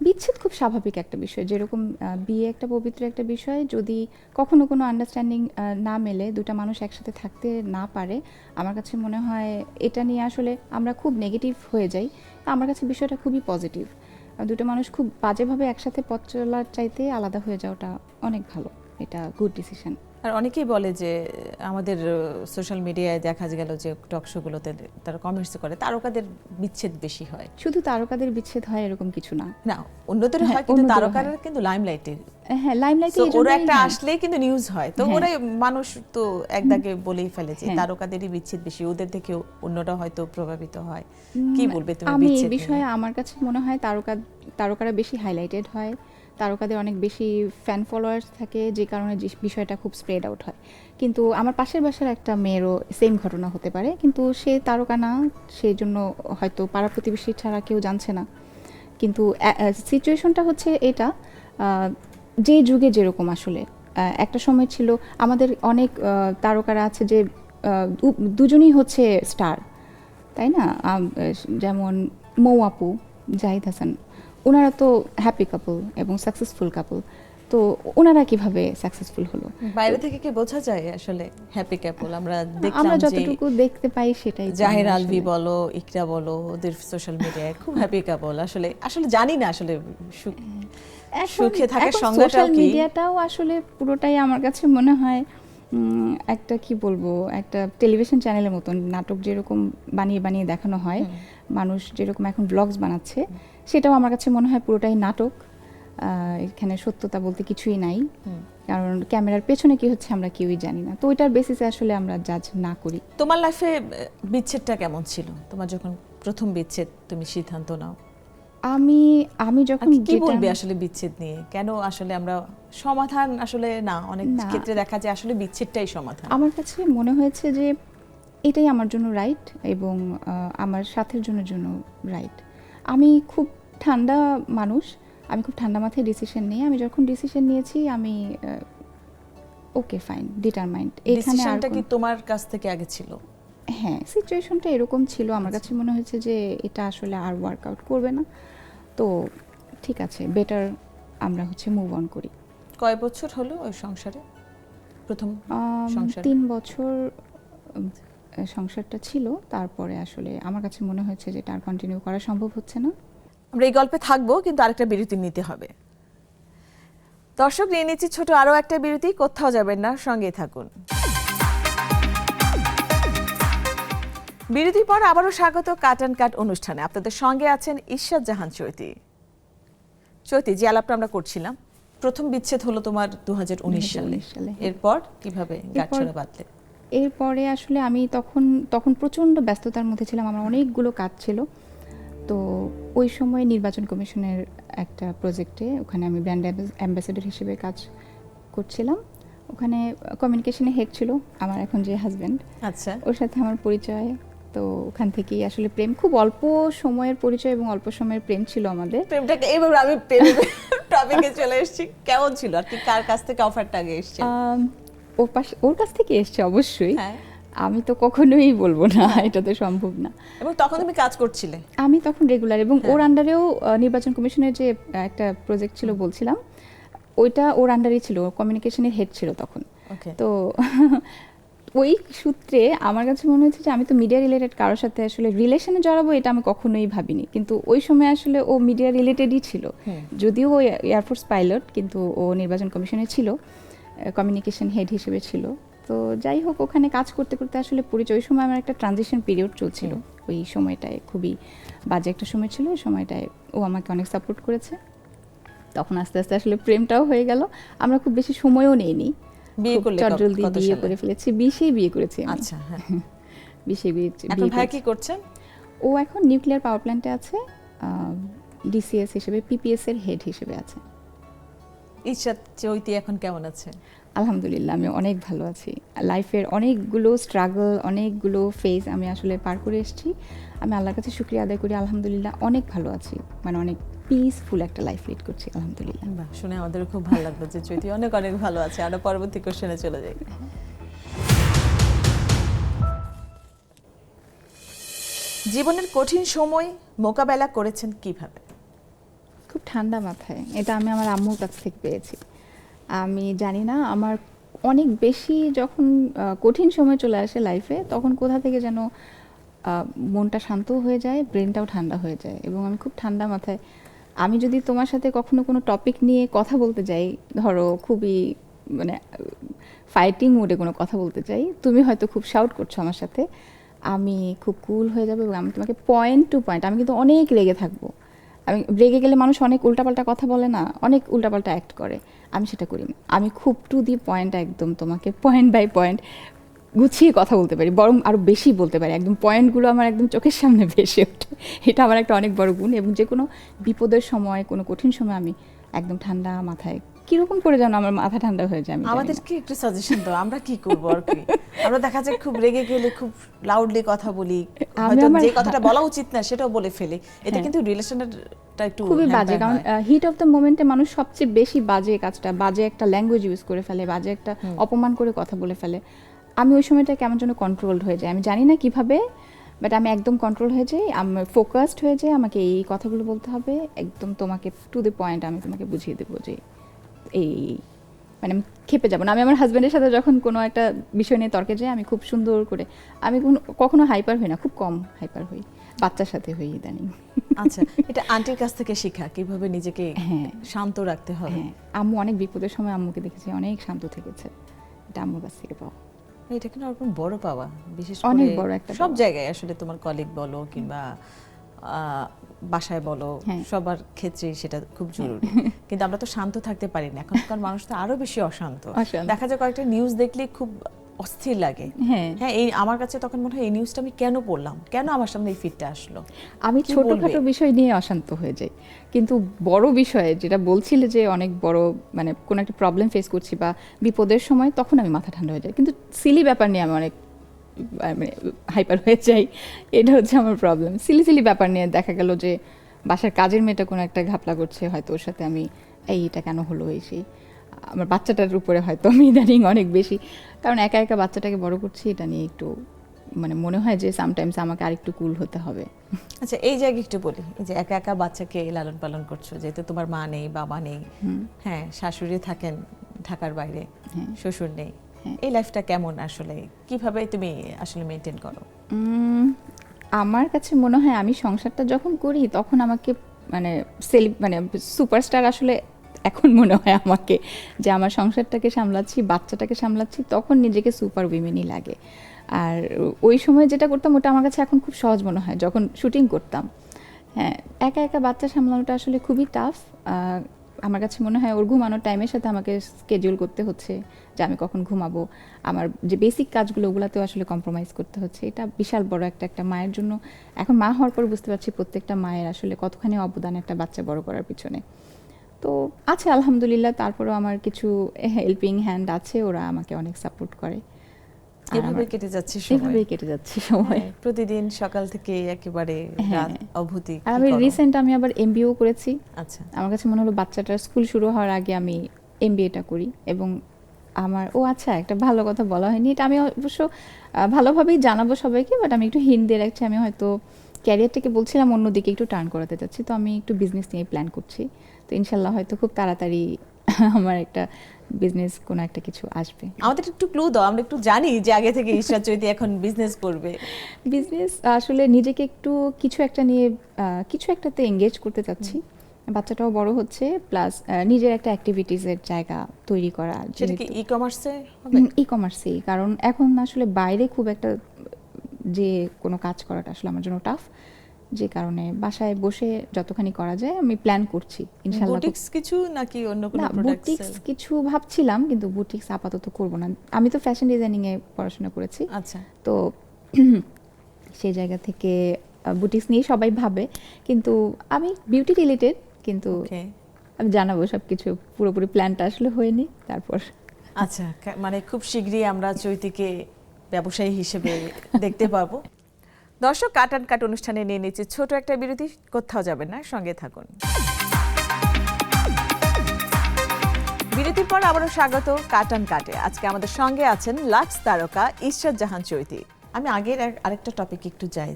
বিচ্ছেদ খুব স্বাভাবিক একটা বিষয়, যেরকম বিয়ে একটা পবিত্র একটা বিষয়। যদি কখনো কোনো আন্ডারস্ট্যান্ডিং না মেলে, দুটা মানুষ একসাথে থাকতে না পারে, আমার কাছে মনে হয় এটা নিয়ে আসলে আমরা খুব নেগেটিভ হয়ে যাই। আমার কাছে বিষয়টা খুবই পজিটিভ। দুটো মানুষ খুব বাজেভাবে একসাথে পথ চলার চাইতে আলাদা হয়ে যাওয়াটা অনেক ভালো, এটা গুড ডিসিশন। আর অনেকেই বলে যে আমাদের সোশ্যাল মিডিয়ায় দেখা গেল যে টক শোগুলোতে তারা কমেন্টস করে তারকাদের বিচ্ছেদ বেশি হয়। শুধু তারকাদের বিচ্ছেদ হয় এরকম কিছু না, না, অন্যদের হয়, কিন্তু অন্যদেরও তারকারা হয়। কিন্তু লাইমলাইটে, হ্যাঁ, লাইমলাইটে ওরা একটা আসলেই কিন্তু নিউজ হয়, তো হ্যাঁ। ওরাই মানুষ তো একদাগে বলেই ফেলে যে হ্যাঁ। তারকাদেরই বিচ্ছেদ বেশি, ওদের থেকে অন্যরা হয়তো প্রভাবিত হয়। কি বলবে তুমি আমি এই বিচ্ছেদ নিয়ে? বিষয়ে আমার কাছে মনে হয় তারকারা বেশি হাইলাইটেড হয়, তারকাদের অনেক বেশি ফ্যান ফলোয়ার্স থাকে, যে কারণে বিষয়টা খুব স্প্রেড আউট হয়। কিন্তু আমার পাশের বাসার একটা মেয়েরও সেম ঘটনা হতে পারে, কিন্তু সে তারকা না, সেই জন্য হয়তো পাড়া প্রতিবেশী ছাড়া কেউ জানছে না। কিন্তু সিচুয়েশনটা হচ্ছে এটা, যে যুগে যেরকম আসলে একটা সময় ছিল, আমাদের অনেক তারকারা আছে যে দুজনেই হচ্ছে স্টার, তাই না? যেমন মৌ আপু, জাহিদ হাসান, ওনারা তো হ্যাপি কাপল এবং সাকসেসফুল কাপল। তো ওনারা কিভাবে সাকসেসফুল হলো? বাইরে থেকে কি বোঝা যায় আসলে হ্যাপি কাপল? আমরা দেখলাম আমরা যে যতটুকু দেখতে পাই সেটাই তো জাহির আমরা আলভি আসলে- বলো, ইকরা বলো, ওদের সোশ্যাল মিডিয়ায় খুব হ্যাপি কাপল। আসলে আসলে জানি না আসলে সুখে থাকার সংজ্ঞাটাও সোশ্যাল কি। মিডিয়াটাও আসলে পুরোটাই আমার কাছে মনে হয় একটা কি বলবো, একটা টেলিভিশন চ্যানেলের মতন। নাটক যেরকম বানিয়ে বানিয়ে দেখানো হয়, মানুষ যেরকম এখন ব্লগস বানাচ্ছে, সেটাও আমার কাছে মনে হয় পুরোটাই নাটক। এখানে সত্যতা বলতে কিছুই নাই, কারণ ক্যামেরার পেছনে কি হচ্ছে আমরা কেউই জানি না। তো ওইটার বেসিসে আসলে আমরা জাজ না করি। তোমার লাইফে বিচ্ছেদটা কেমন ছিল? তোমার যখন প্রথম বিচ্ছেদ তুমি সিদ্ধান্ত নাও, আমি যখন কি যেটা- বলবে আসলে বিচ্ছেদ নিয়ে? কেন আসলে আমরা সমাধান আসলে না, অনেক না। ক্ষেত্রে দেখা যায় আসলে বিচ্ছেদটাই সমাধান। আমার কাছে মনে হয়েছে যে এটাই আমার জন্য রাইট, এবং আমার সাথের জন্য রাইট। আমি খুব ঠান্ডা মানুষ, আমি খুব ঠান্ডা মাথায় ডিসিশন নিই। আমি যখন ডিসিশন নিয়েছি আমি ওকে ফাইন, ডিটারমাইন্ড। এখানে আর ডিসিশনটা কি তোমার কাছ থেকে আগে ছিল? হ্যাঁ, সিচুয়েশনটা এরকম ছিল, আমার কাছে মনে হয়েছে যে এটা আসলে আর ওয়ার্কআউট করবে না, তো ঠিক আছে, বেটার আমরা হচ্ছে মুভ অন করি। কয় বছর হলো ওই সংসারে, প্রথম সংসারে? 3 বছর সংসারটা ছিল, তারপরে আসলে আমার কাছে মনে হয়েছে যে এটা আর কন্টিনিউ করা সম্ভব হচ্ছে না। আমরা এই গল্পে থাকবো, কিন্তু আরেকটা বিরতি নিতে হবে। দর্শক, নিয়ে নিচ্ছি ছোট আরো একটা বিরতি, কোথাও যাবেন না, সঙ্গেই থাকুন। বিরতির পর আবারও স্বাগত কাট অ্যান্ড কাট অনুষ্ঠানে। আপনাদের সঙ্গে আছেন ইশরাত জাহান চৈতি। চৈতি, যে আলাপটা আমরা করছিলাম, প্রথম বিচ্ছেদ হলো তোমার 2019 সালে। এরপর কিভাবে গাঁটছড়া বাঁধলে? এরপরে আসলে আমি তখন প্রচণ্ড ব্যস্ততার মধ্যে ছিলাম, আমার অনেকগুলো কাজ ছিল। তো ওই সময় নির্বাচন কমিশনের একটা প্রজেক্টে, ওখানে আমি ব্র্যান্ড অ্যাম্বাসেডর হিসেবে কাজ করছিলাম। ওখানে কমিউনিকেশনে হেড ছিল আমার এখন যে হাজব্যান্ড, আচ্ছা, ওর সাথে আমার পরিচয়। তো ওখান থেকেই আসলে প্রেম, খুব অল্প সময়ের পরিচয় এবং অল্প সময়ের প্রেম ছিল আমাদের। প্রেমটাকে এভাবে আমি টপিকে চলে এসেছি, কেমন ছিল আর কি, কার কাছ থেকে অফারটা আগে এসেছে? ওর কাছ থেকে এসছে অবশ্যই, হ্যাঁ। আমি তো কখনোই বলবো না, এটা তো সম্ভব না। এবং তখন তুমি কাজ করছিলে? আমি তখন রেগুলার, এবং ওর আন্ডারেও নির্বাচন কমিশনের যে একটা প্রজেক্ট ছিল বলছিলাম, ওইটা ওর আন্ডারেই ছিল, কমিউনিকেশনের হেড ছিল তখন। ওকে। তো ওই সূত্রে আমার কাছে মনে হচ্ছে যে আমি তো মিডিয়া রিলেটেড কারোর সাথে আসলে রিলেশনে জড়াবো এটা আমি কখনোই ভাবিনি, কিন্তু ওই সময় আসলে ও মিডিয়া রিলেটেডই ছিল। যদিও ও এয়ারফোর্স পাইলট, কিন্তু ও নির্বাচন কমিশনে ছিল, কমিউনিকেশন হেড হিসেবে ছিল। তো যাই হোক, ওখানে কাজ করতে করতে আসলে ওই সময় আমার একটা ট্রানজিশন পিরিয়ড চলছিল। ওই সময়টায় খুবই বাজে একটা সময় ছিল। ওই সময়টায় ও আমাকে অনেক সাপোর্ট করেছে। তখন আস্তে আস্তে আসলে প্রেমটাও হয়ে গেল। আমরা খুব বেশি সময়ও নেইনি, বিয়ে করলে চটজলদি কত বিয়ে সালে? করে ফেলেছি। 20-এই বিয়ে করেছি আমি। আচ্ছা, হ্যাঁ। 20-এ বিয়ে এখন ভাই করেছি। কি করছেন? ও এখন নিউক্লিয়ার পাওয়ার প্ল্যান্টে আছে, ডিসিএস হিসেবে, পিপিএস এর হেড হিসেবে আছে। ইরশাদ চৈতি এখন কেমন আছে? আলহামদুলিল্লাহ, আমি অনেক ভালো আছি। লাইফের অনেকগুলো স্ট্রাগল, অনেকগুলো ফেজ আমি আসলে পার করে এসেছি। আমি আল্লাহর কাছে শুকরিয়া আদায় করি, আলহামদুলিল্লাহ অনেক ভালো আছি। মানে অনেক পিসফুল একটা লাইফ লিড করছি, আলহামদুলিল্লাহ। বাহ, শুনে আমাদের খুব ভালো লাগলো যে চৈতি অনেক অনেক ভালো আছে। আমরা পরবর্তী কোশ্চেনে চলে যাই। জীবনের কঠিন সময় মোকাবেলা করেছেন কিভাবে? খুব ঠান্ডা মাথায়। এটা আমি আমার আম্মুর কাছ থেকে পেয়েছি। আমি জানি না, আমার অনেক বেশি যখন কঠিন সময় চলে আসে লাইফে, তখন কোথা থেকে যেন মনটা শান্ত হয়ে যায়, ব্রেনটাও ঠান্ডা হয়ে যায়, এবং আমি খুব ঠান্ডা মাথায়। আমি যদি তোমার সাথে কখনো কোনো টপিক নিয়ে কথা বলতে যাই, ধরো খুবই মানে ফাইটিং মোডে কোনো কথা বলতে চাই, তুমি হয়তো খুব শাউট করছো আমার সাথে, আমি খুব কুল হয়ে যাবো এবং আমি তোমাকে পয়েন্ট টু পয়েন্ট, আমি কিন্তু অনেক রেগে থাকবো। আমি রেগে গেলে মানুষ অনেক উল্টাপাল্টা কথা বলে না, অনেক উল্টাপাল্টা অ্যাক্ট করে, আমি সেটা করি না। আমি খুব টু দি পয়েন্ট, একদম তোমাকে পয়েন্ট বাই পয়েন্ট গুছিয়ে কথা বলতে পারি, বরং আরও বেশি বলতে পারি। একদম পয়েন্টগুলো আমার একদম চোখের সামনে ভেসে ওঠে। এটা আমার একটা অনেক বড় গুণ। এবং যে কোনো বিপদের সময়, কোনো কঠিন সময় আমি একদম ঠান্ডা মাথায়, কিরকম করে যেন আমার মাথা ঠান্ডা হয়ে যায়। আমি জানি না। আমাদেরকে একটু সাজেশন দাও, আমরা কি করবো আর কি? আমরা দেখা যায় খুব রেগে গেলে খুব লাউডলি কথা বলি, হয়তো আমার যে কথাটা বলা উচিত না সেটাও বলে ফেলি। এতে হ্যাঁ। কিন্তু রিলেশনটা একটু খুবই বাজে, hamper কারণ হয়। হিট অফ দ্য মোমেন্টে মানুষ সবচেয়ে বেশি বাজে কাজটা, বাজে একটা ল্যাঙ্গুয়েজ ইউজ করে ফেলে, বাজে একটা অপমান করে কথা বলে ফেলে। আমি ওই সময়টা কেমন যেন কন্ট্রোলড হয়ে যায়, আমি জানি না কিভাবে, বাট আমি একদম কন্ট্রোল হয়ে যাই, আমি ফোকাসড হয়ে যাই। আমাকে এই কথাগুলো বলতে হবে, একদম তোমাকে টু দ্য পয়েন্ট আমি তোমাকে বুঝিয়ে দেবো যে এই মানে আমি খেপে যাবো না। আমি আমার হাজব্যান্ডের সাথে যখন কোনো একটা বিষয় নিয়ে তর্কে যাই, আমি খুব সুন্দর করে, আমি কখনো হাইপার হই না, খুব কম হাইপার হই, বাচ্চার সাথে হই ইদানিং। আচ্ছা, এটা আন্টির কাছ থেকে শেখা কিভাবে নিজেকে হ্যাঁ শান্ত রাখতে হবে। হ্যাঁ, আম্মু অনেক বিপদের সময় আম্মুকে দেখেছি অনেক শান্ত থেকেছে, এটা আম্মুর কাছ থেকে পাওয়া। এটা কিন্তু ওরকম বড় পাওয়া, বিশেষ অনেক করে বড় একটা সব পাওয়া। জায়গায় আসলে তোমার কলিগ বলো কিংবা বাসায় বলো, হ্যাঁ। সবার ক্ষেত্রেই সেটা খুব জরুরি। কিন্তু আমরা তো শান্ত থাকতে পারি না, এখনকার মানুষ তো আরো বেশি অশান্ত। অশান্ত। দেখা যায় কয়েকটা নিউজ দেখলে খুব অস্থির লাগে। হ্যাঁ, হ্যাঁ, এই আমার কাছে তখন মনে হয় এই নিউজটা আমি কেন পড়লাম, কেন আমার সামনে এই ফিডটা আসলো। আমি কি ছোটখাটো বলবে? বিষয় নিয়ে অশান্ত হয়ে যাই, কিন্তু বড় বিষয়ে যেটা বলছিলে যে অনেক বড়, মানে কোনো একটা প্রবলেম ফেস করছি বা বিপদের সময়, তখন আমি মাথা ঠান্ডা হয়ে যাই। কিন্তু সিলি ব্যাপার নিয়ে আমি অনেক মানে হাইপার হয়ে যাই, এটা হচ্ছে আমার প্রবলেম। সিলি সিলি ব্যাপার নিয়ে দেখা গেল যে বাসার কাজের মেয়েটা কোনো একটা ঘাপলা করছে, হয়তো ওর সাথে আমি এইটা কেন হলো এই সেই, আমার বাচ্চাটার উপরে হয়তো আমি ইদানিং অনেক বেশি, কারণ একা একা বাচ্চাটাকে বড় করছি, এটা নিয়ে একটু মানে মনে হয় যে সামটাইমস আমাকে আরেকটু কুল হতে হবে। আচ্ছা, এই জায়গায় একটু বলি, এই যে একা একা বাচ্চাকে লালন পালন করছো, যেহেতু তোমার মা নেই, বাবা নেই, হ্যাঁ, শাশুড়ি থাকেন ঢাকার বাইরে, হ্যাঁ। শ্বশুর নেই, হ্যাঁ। এই লাইফটা কেমন আসলে, কিভাবে তুমি আসলে মেনটেন করো? আমার কাছে মনে হয় আমি সংসারটা যখন করি তখন আমাকে মানে মানে সুপারস্টার আসলে এখন মনে হয় আমাকে, যে আমার সংসারটাকে সামলাচ্ছি, বাচ্চাটাকে সামলাচ্ছি, তখন নিজেকে সুপার উইমেনই লাগে। আর ওই সময় যেটা করতাম ওটা আমার কাছে এখন খুব সহজ মনে হয়, যখন শুটিং করতাম। হ্যাঁ, একা একা বাচ্চা সামলানোটা আসলে খুবই টাফ। আমার কাছে মনে হয় ওর ঘুমানোর টাইমের সাথে আমাকে স্কেডিউল করতে হচ্ছে যে আমি কখন ঘুমাবো, আমার যে বেসিক কাজগুলো ওগুলাতেও আসলে কম্প্রোমাইজ করতে হচ্ছে। এটা বিশাল বড় একটা মায়ের জন্য। এখন মা হওয়ার পর বুঝতে পারছি প্রত্যেকটা মায়ের আসলে কতখানি অবদান একটা বাচ্চা বড় করার পিছনে। তো আছে আলহামদুলিল্লাহ, তারপরেও আমার কিছু হেল্পিং হ্যান্ড আছে, ওরা আমাকে অনেক সাপোর্ট করে। আর এভাবে আমার কেটে যাচ্ছে সময়। এভাবেই কেটে যাচ্ছে সময়। হ্যাঁ, প্রতিদিন সকাল থেকে একেবারে হ্যাঁ। রাত অবধি আর কি আমি করো? রিসেন্ট আমি আবার এমবিও করেছি। আচ্ছা, আমার কাছে মনে হলো বাচ্চাটার স্কুল শুরু হওয়ার আগে আমি এমবিএটা করি। এবং আমার আচ্ছা, একটা ভালো কথা বলা হয়নি, এটা আমি অবশ্য ভালোভাবেই জানাবো সবাইকে, বাট আমি একটু হিন্ট দিয়ে রাখছি, আমি হয়তো ক্যারিয়ারটাকে বলছিলাম অন্যদিকে একটু টার্ন করাতে চাচ্ছি। তো আমি একটু বিজনেস নিয়ে প্ল্যান করছি, তো ইনশাল্লাহ হয়তো খুব তাড়াতাড়ি আমার একটা বিজনেস কোনো একটা কিছু আসবে। আমাদের একটু ক্লু দাও, আমরা একটু জানি যে আগে থেকে ইশরাত চৈতি এখন বিজনেস করবে। বিজনেস আসলে নিজেকে একটু কিছু একটা নিয়ে কিছু একটাতে এঙ্গেজ করতে চাচ্ছি। বাচ্চাটাও বড় হচ্ছে, প্লাস নিজের একটা অ্যাক্টিভিটিসের জায়গা তৈরি করা। সেটা কি ই কমার্সে হবে? ই কমার্সেই, কারণ এখন আসলে বাইরে খুব একটা যে কোনো কাজ করাটা আসলে আমার জন্য টাফ, যে কারণে বাসায় বসে যতখানি করা যায় আমি প্ল্যান করছি ইনশাআল্লাহ। বুটিক্স কিছু নাকি অন্য কোনো না, প্রোডাক্ট? বুটিক্স কিছু ভাবছিলাম, কিন্তু বুটিক্স আপাতত করব না। আমি তো ফ্যাশন ডিজাইনিং এ পড়াশোনা করেছি, আচ্ছা, তো সেই জায়গা থেকে বুটিক্স নিয়ে সবাই ভাবে, কিন্তু আমি বিউটি রিলেটেড, কিন্তু ওকে। আমি জানাবো সবকিছু, পুরোপুরি প্ল্যানটা আসলে হয়নি তারপর। আচ্ছা, মানে খুব শীঘ্রই আমরা চৈতিকে ব্যবসায়ী হিসেবে দেখতে পাবো। দর্শক, কাট অ্যান্ড কাট অনুষ্ঠানে নিয়ে নিচ্ছে ছোট একটা বিরতি, কোথাও যাবেন না, সঙ্গে থাকুন। বিরতির পর আবারও স্বাগত কাট অ্যান্ড কাটে। আজকে আমাদের সঙ্গে আছেন লাক্স তারকা ইশরাত জাহান চৈতি। আমি আগের আরেকটা টপিক একটু যাই,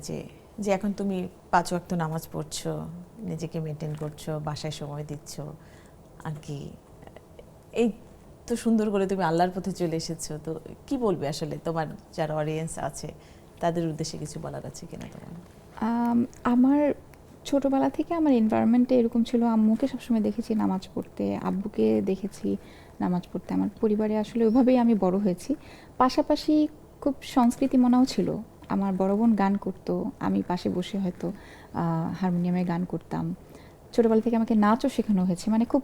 যে এখন তুমি 5 ওয়াক্ত নামাজ পড়ছো, নিজেকে মেনটেন করছো, বাসায় সময় দিচ্ছ আর কি, এই তো সুন্দর করে তুমি আল্লাহর পথে চলে এসেছো, তো কি বলবে আসলে তোমার যারা অডিয়েন্স আছে তাদের উদ্দেশ্যে কিছু বলার আছে কিনা তোমার? আমার ছোটবেলা থেকে আমার এনভায়রনমেন্টে এরকম ছিল, আম্মুকে সবসময় দেখেছি নামাজ পড়তে, আব্বুকে দেখেছি নামাজ পড়তে। আমার পরিবারে আসলে ওইভাবেই আমি বড় হয়েছি। পাশাপাশি খুব সংস্কৃতি মনাও ছিল। আমার বড় বোন গান করতো, আমি পাশে বসে হয়তো হারমোনিয়ামে গান করতাম। ছোটবেলা থেকে আমাকে নাচও শেখানো হয়েছে, মানে খুব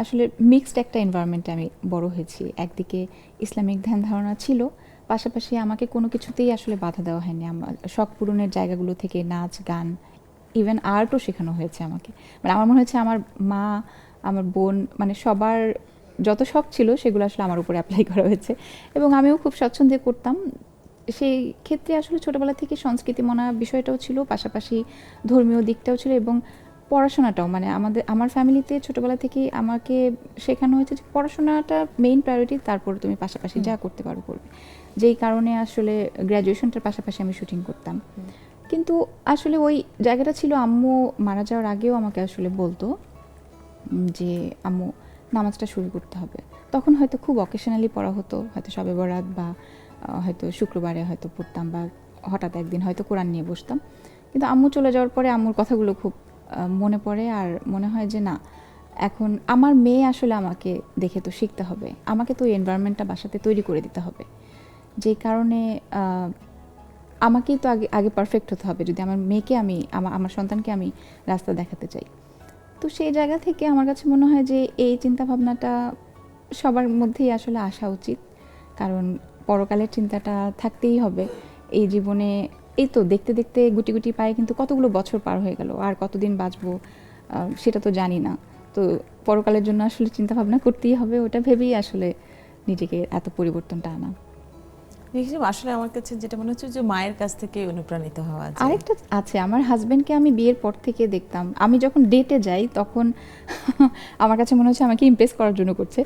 আসলে মিক্সড একটা এনভায়রনমেন্টে আমি বড় হয়েছি। একদিকে ইসলামিক ধ্যান ধারণা ছিল, পাশাপাশি আমাকে কোনো কিছুতেই আসলে বাধা দেওয়া হয়নি। আমার শখ পূরণের জায়গাগুলো থেকে নাচ, গান, ইভেন আর্টও শেখানো হয়েছে আমাকে। মানে আমার মনে হচ্ছে আমার মা, আমার বোন, মানে সবার যত শখ ছিল সেগুলো আসলে আমার উপরে অ্যাপ্লাই করা হয়েছে, এবং আমিও খুব স্বচ্ছন্দে করতাম। সেই ক্ষেত্রে আসলে ছোটবেলা থেকে সংস্কৃতি মনা বিষয়টাও ছিল, পাশাপাশি ধর্মীয় দিকটাও ছিল, এবং পড়াশোনাটাও, মানে আমার ফ্যামিলিতে ছোটবেলা থেকেই আমাকে শেখানো হয়েছে যে পড়াশোনাটা মেইন প্রায়োরিটি, তারপর তুমি পাশাপাশি যা করতে পারো করবে। যেই কারণে আসলে গ্র্যাজুয়েশনটার পাশাপাশি আমি শুটিং করতাম। কিন্তু আসলে ওই জায়গাটা ছিল, আম্মু মারা যাওয়ার আগেও আমাকে আসলে বলতো যে আম্মু নামাজটা শুরু করতে হবে। তখন হয়তো খুব অকেশনালি পড়া হতো, হয়তো শবে বরাত বা হয়তো শুক্রবারে হয়তো পড়তাম, বা হঠাৎ একদিন হয়তো কোরআন নিয়ে বসতাম। কিন্তু আম্মু চলে যাওয়ার পরে আম্মুর কথাগুলো খুব মনে পড়ে, আর মনে হয় যে না, এখন আমার মেয়ে আসলে আমাকে দেখে তো শিখতে হবে, আমাকে তো ওই এনভায়রনমেন্টটা বাসাতে তৈরি করে দিতে হবে। যেই কারণে আমাকেই তো আগে আগে পারফেক্ট হতে হবে যদি আমার মেয়েকে আমি আমার সন্তানকে আমি রাস্তা দেখাতে চাই। তো সেই জায়গা থেকে আমার কাছে মনে হয় যে এই চিন্তাভাবনাটা সবার মধ্যেই আসলে আসা উচিত, কারণ পরকালের চিন্তাটা থাকতেই হবে। এই জীবনে এই তো দেখতে দেখতে গুটি গুটি পায়ে কিন্তু কতগুলো বছর পার হয়ে গেল, আর কতদিন বাঁচবো সেটা তো জানি না। তো পরকালের জন্য আসলে চিন্তাভাবনা করতেই হবে, ওটা ভেবেই আসলে নিজেকে এত পরিবর্তনটা আনা। আসলে আমার কাছে যেটা মনে হচ্ছে যে মায়ের কাছ থেকে অনুপ্রাণিত হওয়া যায়। আরেকটা আছে, আমার হাজবেন্ডকে আমি বিয়ের পর থেকে দেখতাম, আমি যখন ডেটে যাই তখন আমার কাছে মনে হচ্ছে আমাকে ইমপ্রেস করার জন্য করছে।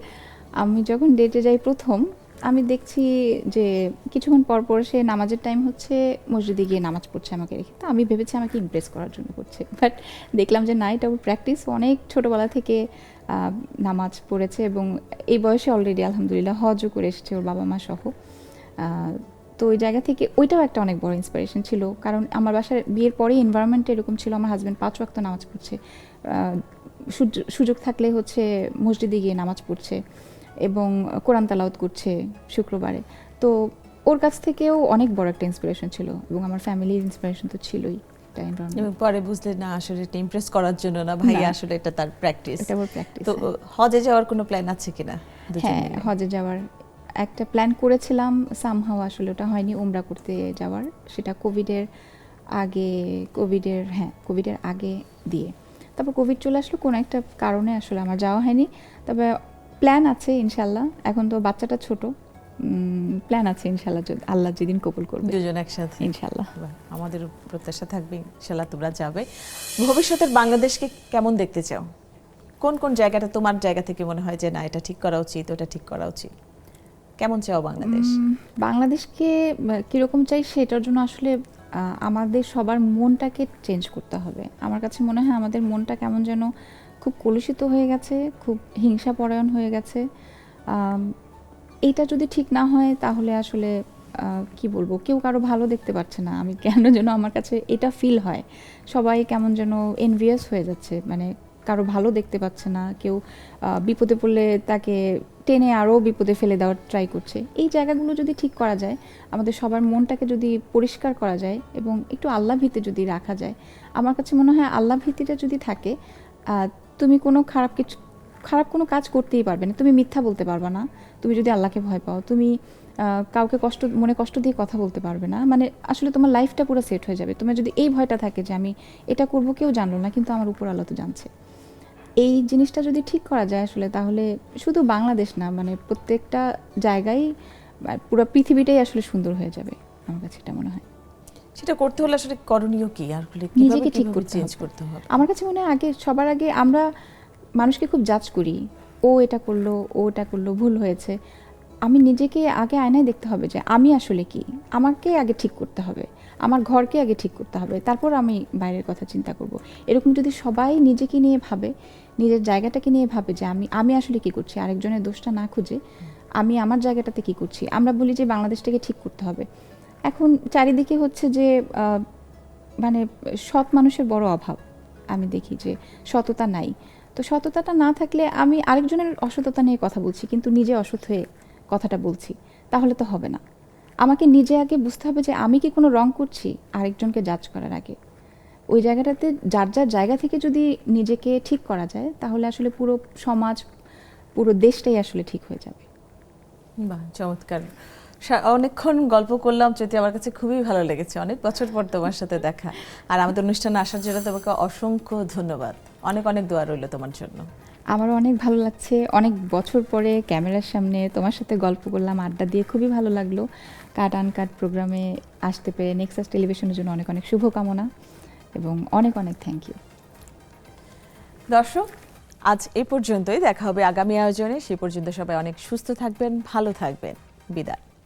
আমি যখন ডেটে যাই প্রথম, আমি দেখছি যে কিছুক্ষণ পর পর সে নামাজের টাইম হচ্ছে, মসজিদে গিয়ে নামাজ পড়ছে আমাকে রেখে। তো আমি ভেবেছি আমাকে ইমপ্রেস করার জন্য করছে, বাট দেখলাম যে না, এটা ওর প্র্যাকটিস, অনেক ছোটোবেলা থেকে নামাজ পড়েছে, এবং এই বয়সে অলরেডি আলহামদুলিল্লাহ হজও করে এসেছে ওর বাবা মা সহ। তো ওই জায়গা থেকে ওইটাও একটা অনেক বড় ইন্সপিরেশন ছিল, কারণ আমার বাসার বিয়ের পরেই এনভায়রনমেন্টটা এরকম ছিল, আমার হাজব্যান্ড 5 ওয়াক্ত নামাজ পড়ছে, সুযোগ থাকলে হচ্ছে মসজিদে গিয়ে নামাজ পড়ছে, এবং কোরআন তেলাওয়াত করছে শুক্রবারে। তো ওর কাছ থেকেও অনেক বড় একটা ইন্সপিরেশন ছিল, এবং আমার ফ্যামিলির ইন্সপিরেশন তো ছিলই। এবং পরে বুঝলে না, আসলে এটা ইমপ্রেস করার জন্য না ভাই, আসলে এটা তার প্র্যাকটিস। এটা ওর প্র্যাকটিস। তো হজে যাওয়ার কোনো প্ল্যান আছে কিনা? হ্যাঁ, হজে যাওয়ার একটা প্ল্যান করেছিলাম, সামহাও আসলে ওটা হয়নি, উমরা করতে যাওয়ার, সেটা কোভিডের আগে দিয়ে। তারপর কোভিড চলে আসলো, কোনো একটা কারণে আসলে আমার যাওয়া হয়নি। তবে প্ল্যান আছে ইনশাল্লাহ, এখন তো বাচ্চাটা ছোট, প্ল্যান আছে ইনশাল্লাহ, আল্লাহ যেদিন কবুল করবে দুজন একসাথে ইনশাল্লাহ। আমাদের প্রত্যাশা থাকবে ইনশাল্লাহ তোমরা যাবে। ভবিষ্যতের বাংলাদেশকে কেমন দেখতে চাও? কোন কোন জায়গাটা তোমার জায়গা থেকে মনে হয় যে না, এটা ঠিক করা উচিত, ওটা ঠিক করা উচিত? কেমন চাও বাংলাদেশ? বাংলাদেশকে কীরকম চাই সেটার জন্য আসলে আমাদের সবার মনটাকে চেঞ্জ করতে হবে। আমার কাছে মনে হয় আমাদের মনটা কেমন যেন খুব কলুষিত হয়ে গেছে, খুব হিংসাপরায়ণ হয়ে গেছে। এইটা যদি ঠিক না হয় তাহলে আসলে কি বলবো, কেউ কারো ভালো দেখতে পাচ্ছে না। আমি কেন যেন আমার কাছে এটা ফিল হয়, সবাই কেমন যেন এনভিয়াস হয়ে যাচ্ছে, মানে কারো ভালো দেখতে পাচ্ছে না, কেউ বিপদে পড়লে তাকে টেনে আরও বিপদে ফেলে দেওয়ার ট্রাই করছে। এই জায়গাগুলো যদি ঠিক করা যায়, আমাদের সবার মনটাকে যদি পরিষ্কার করা যায় এবং একটু আল্লাহ ভীতি যদি রাখা যায়, আমার কাছে মনে হয় আল্লাহ ভীতিটা যদি থাকে, তুমি কোনো খারাপ কোনো কাজ করতেই পারবে না, তুমি মিথ্যা বলতে পারবে না। তুমি যদি আল্লাহকে ভয় পাও, তুমি কাউকে মনে কষ্ট দিয়ে কথা বলতে পারবে না। মানে আসলে তোমার লাইফটা পুরো সেট হয়ে যাবে। তোমার যদি এই ভয়টা থাকে যে আমি এটা করব, কেউ জানলো না কিন্তু আমার উপর আল্লাহ তো জানছে, এই জিনিসটা যদি ঠিক করা যায় আসলে, তাহলে শুধু বাংলাদেশ না, মানে প্রত্যেকটা জায়গায় পুরো পৃথিবীটাই আসলে সুন্দর হয়ে যাবে। আমার কাছে এটা মনে হয়। সেটা করতে হলে আসলে করণীয় কি, আর নিজেকে ঠিক করতে চেঞ্জ হবে। করতে হবে? আমার কাছে মনে হয় সবার আগে আমরা মানুষকে খুব জাজ করি, ও এটা করলো, ও এটা করলো, ভুল হয়েছে। আমি নিজেকে আগে আয়নায় দেখতে হবে যে আমি আসলে কি, আমাকে আগে ঠিক করতে হবে, আমার ঘরকে আগে ঠিক করতে হবে, তারপর আমি বাইরের কথা চিন্তা করব। এরকম যদি সবাই নিজেকে নিয়ে ভাবে, নিজের জায়গাটাকে নিয়ে ভাবে যে আমি আসলে কি করছি, আরেকজনের দোষটা না খুঁজে আমি আমার জায়গাটাতে কি করছি। আমরা বলি যে বাংলাদেশটাকে ঠিক করতে হবে, এখন চারিদিকে হচ্ছে যে মানে সৎ মানুষের বড় অভাব। আমি দেখি যে সততা নাই। তো সততাটা না থাকলে আমি আরেকজনের অসততা নিয়ে কথা বলছি কিন্তু নিজে অসৎ হয়ে কথাটা বলছি, তাহলে তো হবে না। আমাকে নিজে আগে বুঝতে হবে যে আমি কি কোনো রং করছি আরেকজনকে জাজ করার আগে। ওই জায়গাটাতে যার যার জায়গা থেকে যদি নিজেকে ঠিক করা যায়, তাহলে আসলে পুরো সমাজ, পুরো দেশটাই আসলে ঠিক হয়ে যাবে। বাহ, চমৎকার। অনেকক্ষণ গল্প করলাম, যদি আমার কাছে খুবই ভালো লেগেছে। অনেক বছর পর তোমার সাথে দেখা, আর আমাদের অনুষ্ঠানে আসার জন্য তোমাকে অসংখ্য ধন্যবাদ। অনেক অনেক দোয়া রইল তোমার জন্য। আমারও অনেক ভালো লাগছে, অনেক বছর পরে ক্যামেরার সামনে তোমার সাথে গল্প করলাম, আড্ডা দিয়ে খুবই ভালো লাগলো। কাট আনকাট প্রোগ্রামে আসতে পেরে নেক্সাস টেলিভিশনের জন্য অনেক অনেক শুভকামনা এবং অনেক অনেক থ্যাংক ইউ। দর্শক, আজ এই পর্যন্তই, দেখা হবে আগামী আয়োজনে। সে পর্যন্ত সবাই অনেক সুস্থ থাকবেন, ভালো থাকবেন। বিদায়।